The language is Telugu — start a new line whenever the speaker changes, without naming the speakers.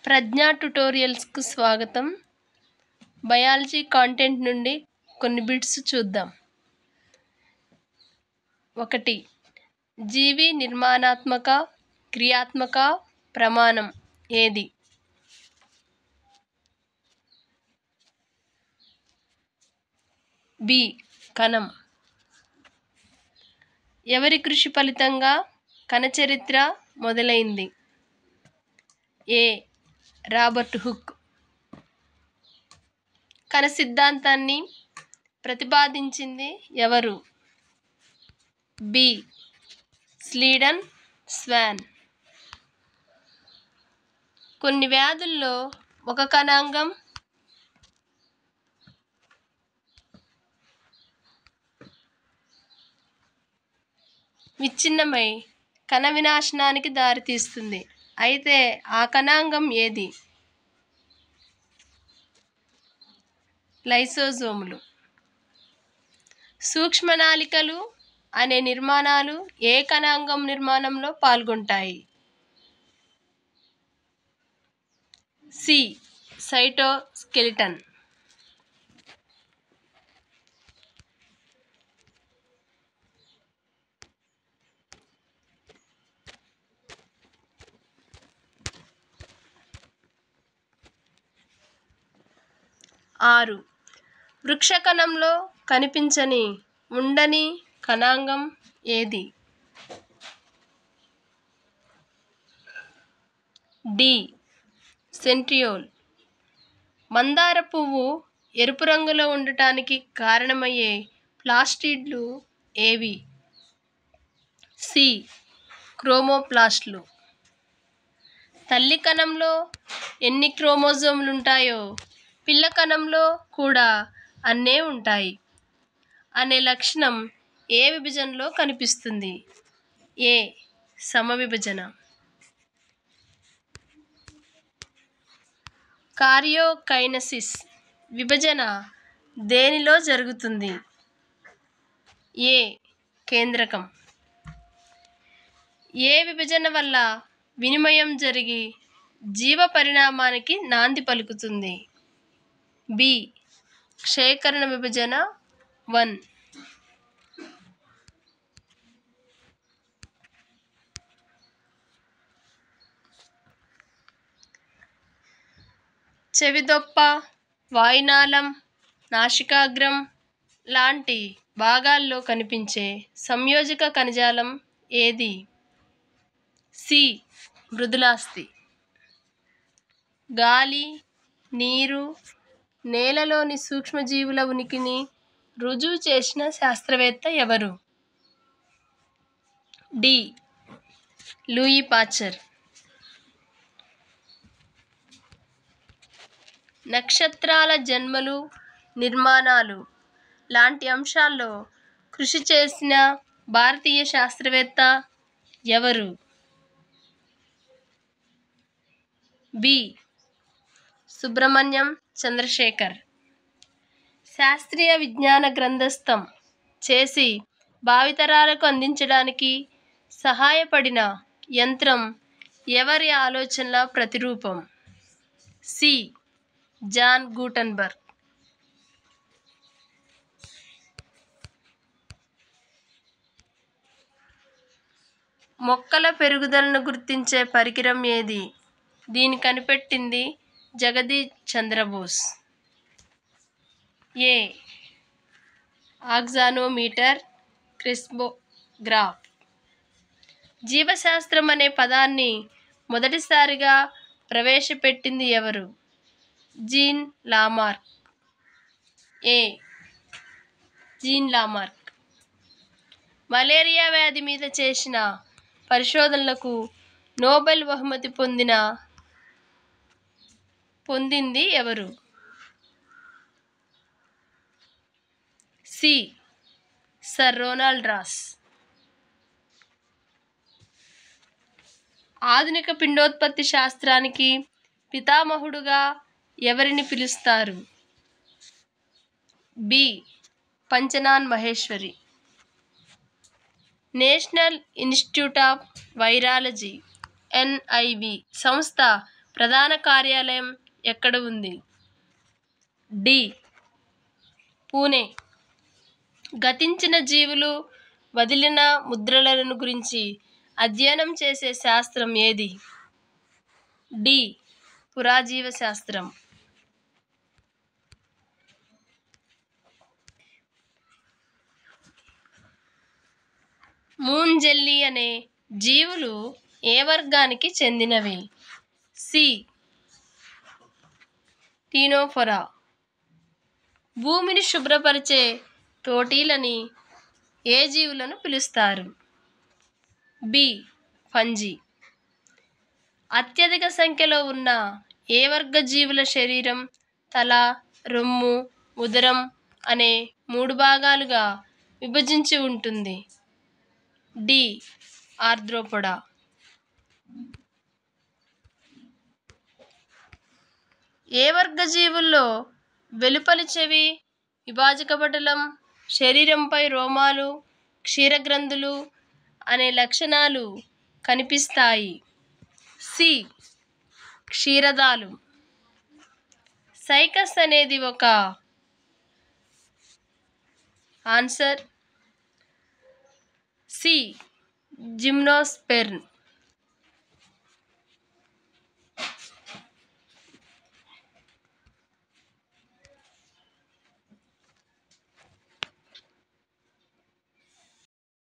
ప్రజ్ఞా ట్యుటోరియల్స్కు స్వాగతం. బయాలజీ కాంటెంట్ నుండి కొన్ని బిట్స్ చూద్దాం. 1. జీవి నిర్మాణాత్మక క్రియాత్మక ప్రమాణం ఏది? బి. కణం. ఎవరి కృషి ఫలితంగా కణ చరిత్ర మొదలైంది? ఏ. Robert Hooke. కణ సిద్ధాంతాన్ని ప్రతిపాదించింది ఎవరు? బి. Schleiden Schwann. కొన్ని వ్యాధుల్లో ఒక కణాంగం విచ్ఛిన్నమై కణ వినాశనానికి దారితీస్తుంది. అయితే ఆ కణాంగం ఏది? లైసోజోములు. సూక్ష్మనాళికలు అనే నిర్మాణాలు ఏ కణాంగం నిర్మాణంలో పాల్గొంటాయి? సి. సైటోస్కెలిటన్. ఆరు. వృక్షకణంలో కనిపించని ఉండని కణాంగం ఏది? డి. సెంట్రియోల్. మందార పువ్వు ఎరుపు రంగులో ఉండటానికి కారణమయ్యే ప్లాస్టిడ్లు ఏవి? సి. క్రోమోప్లాస్ట్లు. తల్లి కణంలో ఎన్ని క్రోమోజోములు ఉంటాయో పిల్ల కణంలో కూడా అన్నే ఉంటాయి అనే లక్షణం ఏ విభజనలో కనిపిస్తుంది? ఏ. సమవిభజన. కార్యోకైనసిస్ విభజన దేనిలో జరుగుతుంది? ఏ. కేంద్రకం. ఏ విభజన వల్ల వినిమయం జరిగి జీవ పరిణామానికి నాంది పలుకుతుంది? బి. క్షయకరణ విభజన 1. చెవిదొప్ప, వాయునాళం, నాసికాగ్రం లాంటి భాగాల్లో కనిపించే సంయోజక కణజాలం ఏది? సి. మృదులాస్థి. గాలి, నీరు, నేలలోని సూక్ష్మజీవుల ఉనికిని రుజువు చేసిన శాస్త్రవేత్త ఎవరు? డి. Louis Pasteur. నక్షత్రాల జన్మలు, నిర్మాణాలు లాంటి అంశాల్లో కృషి చేసిన భారతీయ శాస్త్రవేత్త ఎవరు? బి. సుబ్రహ్మణ్యం చంద్రశేఖర్. శాస్త్రీయ విజ్ఞాన గ్రంథస్థం చేసి భావితరాలకు అందించడానికి సహాయపడిన యంత్రం ఎవరి ఆలోచనల ప్రతిరూపం? సి. John Gutenberg. మొక్కల పెరుగుదలను గుర్తించే పరికరం ఏది? దీన్ని కనిపెట్టింది జగదీష్ చంద్రబోస్. ఏ. ఆక్సానోమీటర్, క్రిస్మోగ్రాఫ్. జీవశాస్త్రం అనే పదాన్ని మొదటిసారిగా ప్రవేశపెట్టింది ఎవరు? Jean Lamarck. A. Jean Lamarck. Malaria వ్యాధి మీద చేసిన పరిశోధనలకు నోబెల్ బహుమతి పొందింది ఎవరు? సి. Sir Ronald Ross. ఆధునిక పిండోత్పత్తి శాస్త్రానికి పితామహుడుగా ఎవరిని పిలుస్తారు? B. Panchanan Maheshwari. National Institute of Virology NIV సంస్థ ప్రధాన కార్యాలయం ఎక్కడ ఉంది? డి. పూణే. గతించిన జీవులు వదిలిన ముద్రలను గురించి అధ్యయనం చేసే శాస్త్రం ఏది? డి. పురాజీవ శాస్త్రం. మూన్ జెల్లీ అనే జీవులు ఏ వర్గానికి చెందినవి? సి. టీనోఫోరా. భూమిని శుభ్రపరిచే తోటీలని ఏ జీవులను పిలుస్తారు? బి. ఫంజీ. అత్యధిక సంఖ్యలో ఉన్న ఏ వర్గ జీవుల శరీరం తల, రొమ్ము, ఉదరం అనే 3 భాగాలుగా విభజించి ఉంటుంది? డి. ఆర్థ్రోపోడా. ఏ వర్గ జీవుల్లో వెలుపలి చెవి, విభాజక పటలం, శరీరంపై రోమాలు, క్షీరగ్రంథులు అనే లక్షణాలు కనిపిస్తాయి? సి. క్షీరదాలు. సైకస్ అనేది ఒక ఆన్సర్ సి. జిమ్నోస్పెర్మ్.